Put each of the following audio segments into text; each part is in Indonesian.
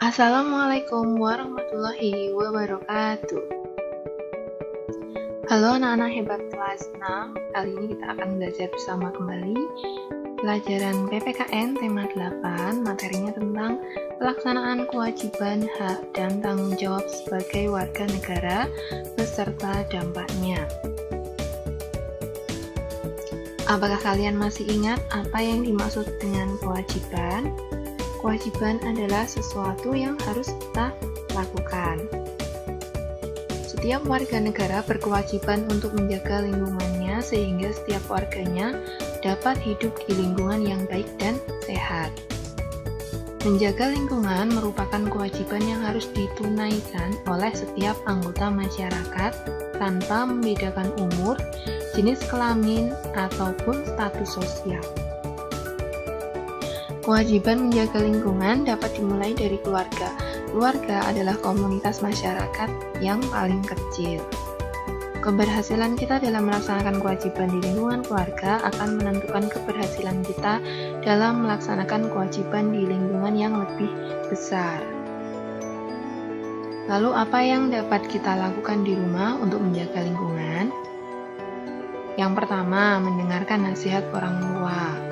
Assalamualaikum warahmatullahi wabarakatuh. Halo anak-anak hebat kelas 6. Kali ini kita akan belajar bersama kembali pelajaran PPKN tema 8. Materinya tentang pelaksanaan kewajiban, hak, dan tanggung jawab sebagai warga negara beserta dampaknya. Apakah kalian masih ingat apa yang dimaksud dengan kewajiban? Kewajiban adalah sesuatu yang harus kita lakukan. Setiap warga negara berkewajiban untuk menjaga lingkungannya sehingga setiap warganya dapat hidup di lingkungan yang baik dan sehat. Menjaga lingkungan merupakan kewajiban yang harus ditunaikan oleh setiap anggota masyarakat tanpa membedakan umur, jenis kelamin, ataupun status sosial. Kewajiban menjaga lingkungan dapat dimulai dari keluarga. Keluarga adalah komunitas masyarakat yang paling kecil. Keberhasilan kita dalam melaksanakan kewajiban di lingkungan keluarga akan menentukan keberhasilan kita dalam melaksanakan kewajiban di lingkungan yang lebih besar. Lalu apa yang dapat kita lakukan di rumah untuk menjaga lingkungan? Yang pertama, mendengarkan nasihat orang tua.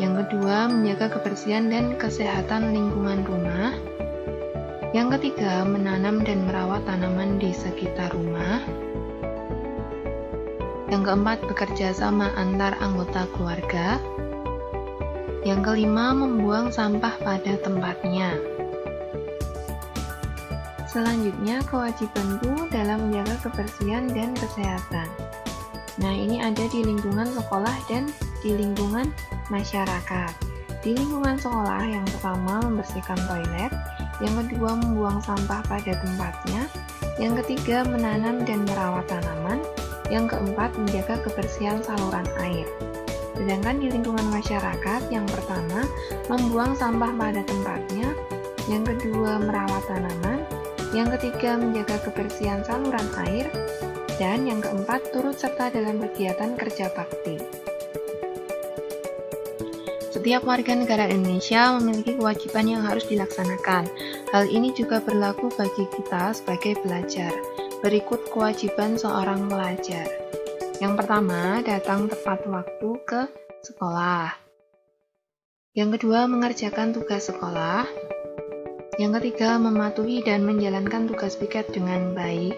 Yang kedua, menjaga kebersihan dan kesehatan lingkungan rumah. Yang ketiga, menanam dan merawat tanaman di sekitar rumah. Yang keempat, bekerja sama antar anggota keluarga. Yang kelima, membuang sampah pada tempatnya. Selanjutnya, kewajibanku dalam menjaga kebersihan dan kesehatan. Nah, ini ada di lingkungan sekolah dan di lingkungan masyarakat. Di lingkungan sekolah, yang pertama membersihkan toilet, yang kedua membuang sampah pada tempatnya, yang ketiga menanam dan merawat tanaman, yang keempat menjaga kebersihan saluran air. Sedangkan di lingkungan masyarakat, yang pertama membuang sampah pada tempatnya, yang kedua merawat tanaman, yang ketiga menjaga kebersihan saluran air, dan yang keempat turut serta dalam kegiatan kerja bakti. Setiap warga negara Indonesia memiliki kewajiban yang harus dilaksanakan. Hal ini juga berlaku bagi kita sebagai pelajar. Berikut kewajiban seorang pelajar. Yang pertama, datang tepat waktu ke sekolah. Yang kedua, mengerjakan tugas sekolah. Yang ketiga, mematuhi dan menjalankan tugas piket dengan baik.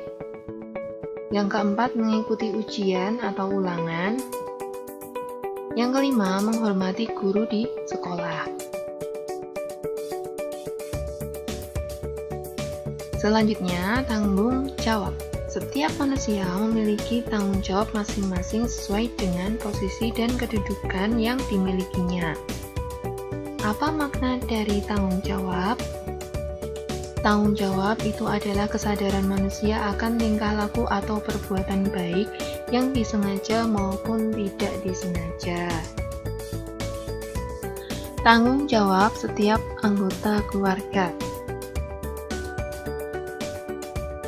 Yang keempat, mengikuti ujian atau ulangan. Yang kelima, menghormati guru di sekolah. Selanjutnya, tanggung jawab. Setiap manusia memiliki tanggung jawab masing-masing sesuai dengan posisi dan kedudukan yang dimilikinya. Apa makna dari tanggung jawab? Tanggung jawab itu adalah kesadaran manusia akan tingkah laku atau perbuatan baik yang disengaja maupun tidak disengaja. Tanggung jawab setiap anggota keluarga.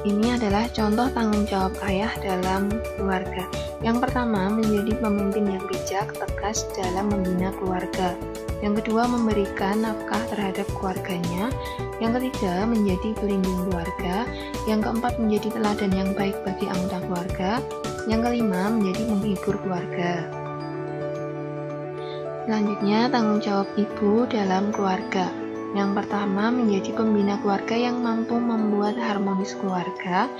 Ini adalah contoh tanggung jawab ayah dalam keluarga. Yang pertama, menjadi pemimpin yang bijak, tegas dalam membina keluarga. Yang kedua, memberikan nafkah terhadap keluarganya. Yang ketiga, menjadi pelindung keluarga. Yang keempat, menjadi teladan yang baik bagi anggota keluarga. Yang kelima, menjadi penghibur keluarga. Selanjutnya, tanggung jawab ibu dalam keluarga. Yang pertama, menjadi pembina keluarga yang mampu membuat harmonis keluarga.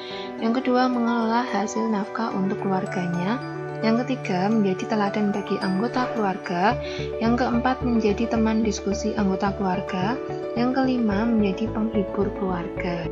Yang kedua, mengelola hasil nafkah untuk keluarganya. Yang ketiga, menjadi teladan bagi anggota keluarga. Yang keempat, menjadi teman diskusi anggota keluarga. Yang kelima, menjadi penghibur keluarga.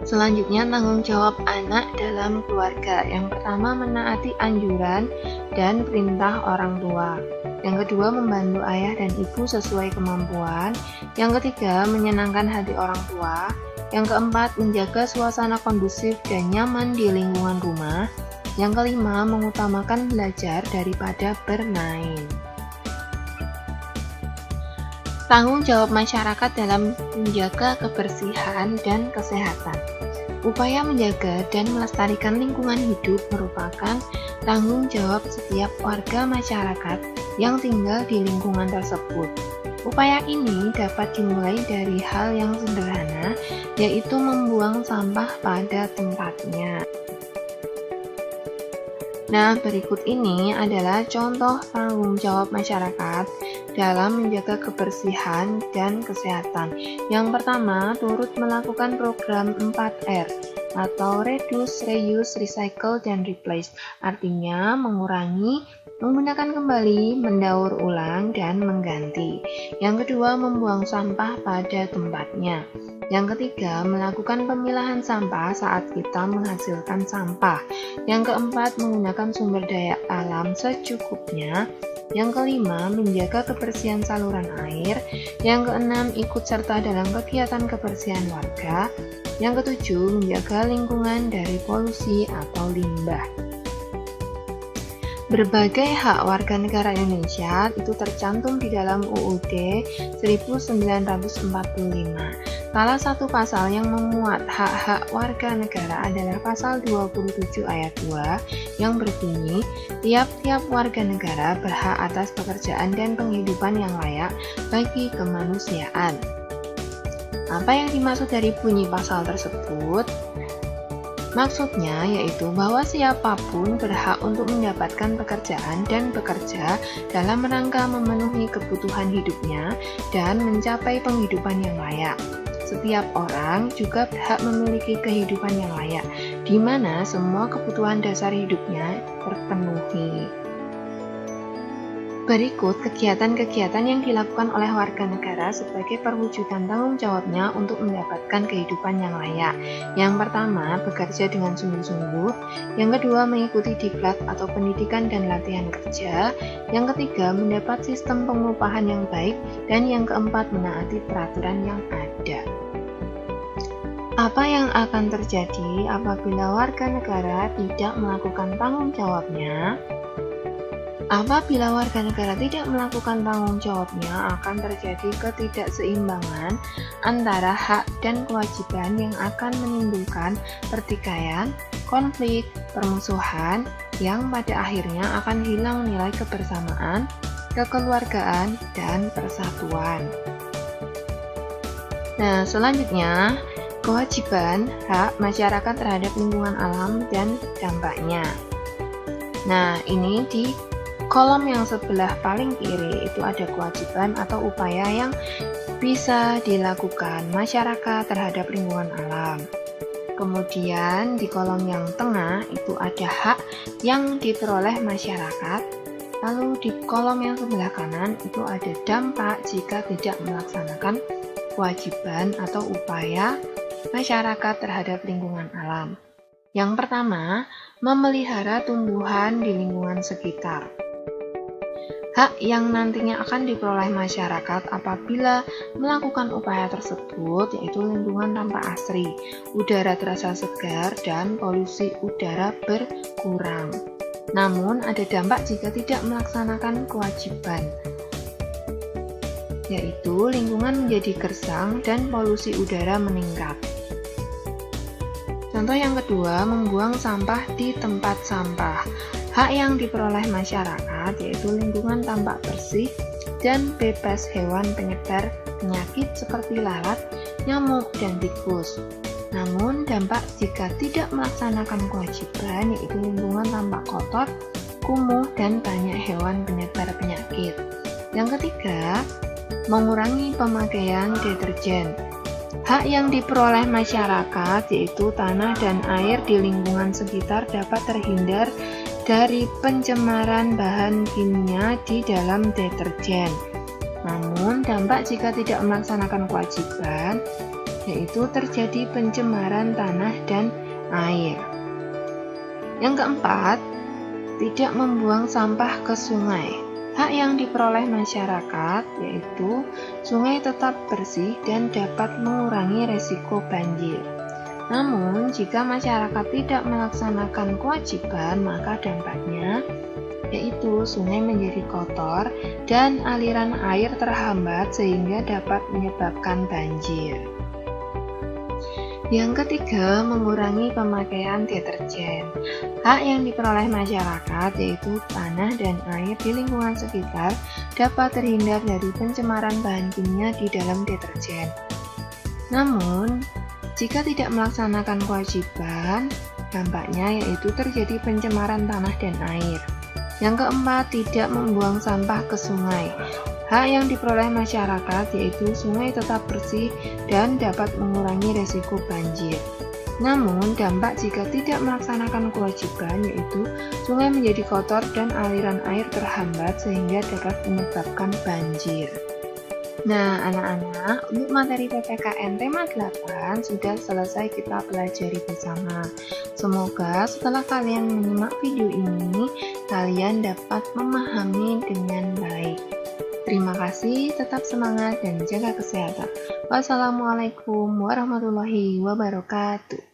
Selanjutnya, tanggung jawab anak dalam keluarga. Yang pertama, menaati anjuran dan perintah orang tua. Yang kedua, membantu ayah dan ibu sesuai kemampuan. Yang ketiga, menyenangkan hati orang tua. Yang keempat, menjaga suasana kondusif dan nyaman di lingkungan rumah. Yang kelima, mengutamakan belajar daripada bermain. Tanggung jawab masyarakat dalam menjaga kebersihan dan kesehatan. Upaya menjaga dan melestarikan lingkungan hidup merupakan tanggung jawab setiap warga masyarakat yang tinggal di lingkungan tersebut. Upaya ini dapat dimulai dari hal yang sederhana, yaitu membuang sampah pada tempatnya. Nah, berikut ini adalah contoh tanggung jawab masyarakat dalam menjaga kebersihan dan kesehatan. Yang pertama, turut melakukan program 4R atau Reduce, Reuse, Recycle, dan Replace. Artinya mengurangi, menggunakan kembali, mendaur ulang, dan mengganti. Yang kedua, membuang sampah pada tempatnya. Yang ketiga, melakukan pemilahan sampah saat kita menghasilkan sampah. Yang keempat, menggunakan sumber daya alam secukupnya. Yang kelima, menjaga kebersihan saluran air. Yang keenam, ikut serta dalam kegiatan kebersihan warga. Yang ketujuh, menjaga lingkungan dari polusi atau limbah. Berbagai hak warga negara Indonesia itu tercantum di dalam UUD 1945. Salah satu pasal yang memuat hak-hak warga negara adalah pasal 27 ayat 2 yang berbunyi, tiap-tiap warga negara berhak atas pekerjaan dan penghidupan yang layak bagi kemanusiaan. Apa yang dimaksud dari bunyi pasal tersebut? Maksudnya yaitu bahwa siapapun berhak untuk mendapatkan pekerjaan dan bekerja dalam rangka memenuhi kebutuhan hidupnya dan mencapai penghidupan yang layak. Setiap orang juga berhak memiliki kehidupan yang layak, di mana semua kebutuhan dasar hidupnya terpenuhi. Berikut kegiatan-kegiatan yang dilakukan oleh warga negara sebagai perwujudan tanggung jawabnya untuk mendapatkan kehidupan yang layak. Yang pertama, bekerja dengan sungguh-sungguh. Yang kedua, mengikuti diklat atau pendidikan dan latihan kerja. Yang ketiga, mendapat sistem pengupahan yang baik. Dan yang keempat, menaati peraturan yang ada. Apa yang akan terjadi apabila warga negara tidak melakukan tanggung jawabnya? Apabila warga negara tidak melakukan tanggung jawabnya, akan terjadi ketidakseimbangan antara hak dan kewajiban yang akan menimbulkan pertikaian, konflik, permusuhan, yang pada akhirnya akan hilang nilai kebersamaan, kekeluargaan, dan persatuan. Nah, selanjutnya, kewajiban hak masyarakat terhadap lingkungan alam dan dampaknya. Nah, ini di kolom yang sebelah paling kiri itu ada kewajiban atau upaya yang bisa dilakukan masyarakat terhadap lingkungan alam. Kemudian di kolom yang tengah itu ada hak yang diperoleh masyarakat. Lalu di kolom yang sebelah kanan itu ada dampak jika tidak melaksanakan kewajiban atau upaya masyarakat terhadap lingkungan alam. Yang pertama, memelihara tumbuhan di lingkungan sekitar. Hak yang nantinya akan diperoleh masyarakat apabila melakukan upaya tersebut yaitu lingkungan tanpa asri, udara terasa segar, dan polusi udara berkurang. Namun ada dampak jika tidak melaksanakan kewajiban, yaitu lingkungan menjadi gersang dan polusi udara meningkat. Contoh yang kedua, membuang sampah di tempat sampah. Hak yang diperoleh masyarakat yaitu lingkungan tampak bersih dan bebas hewan penyebar penyakit seperti lalat, nyamuk, dan tikus. Namun dampak jika tidak melaksanakan kewajiban yaitu lingkungan tampak kotor, kumuh, dan banyak hewan penyebar penyakit. Yang ketiga, mengurangi pemakaian deterjen. Hak yang diperoleh masyarakat yaitu tanah dan air di lingkungan sekitar dapat terhindar dari pencemaran bahan kimia di dalam deterjen. Namun, dampak jika tidak melaksanakan kewajiban, yaitu terjadi pencemaran tanah dan air. Yang keempat, tidak membuang sampah ke sungai. Hak yang diperoleh masyarakat, yaitu sungai tetap bersih dan dapat mengurangi resiko banjir. Namun, jika masyarakat tidak melaksanakan kewajiban, maka dampaknya yaitu sungai menjadi kotor dan aliran air terhambat sehingga dapat menyebabkan banjir. Yang ketiga, mengurangi pemakaian deterjen. Hak yang diperoleh masyarakat yaitu tanah dan air di lingkungan sekitar dapat terhindar dari pencemaran bahan kimia di dalam deterjen. Namun, jika tidak melaksanakan kewajiban, dampaknya yaitu terjadi pencemaran tanah dan air. Yang keempat, tidak membuang sampah ke sungai. Hak yang diperoleh masyarakat yaitu sungai tetap bersih dan dapat mengurangi resiko banjir. Namun, dampak jika tidak melaksanakan kewajiban yaitu sungai menjadi kotor dan aliran air terhambat sehingga dapat menyebabkan banjir. Nah, anak-anak, untuk materi PPKN tema 8 sudah selesai kita pelajari bersama. Semoga setelah kalian menyimak video ini, kalian dapat memahami dengan baik. Terima kasih, tetap semangat dan jaga kesehatan. Wassalamualaikum warahmatullahi wabarakatuh.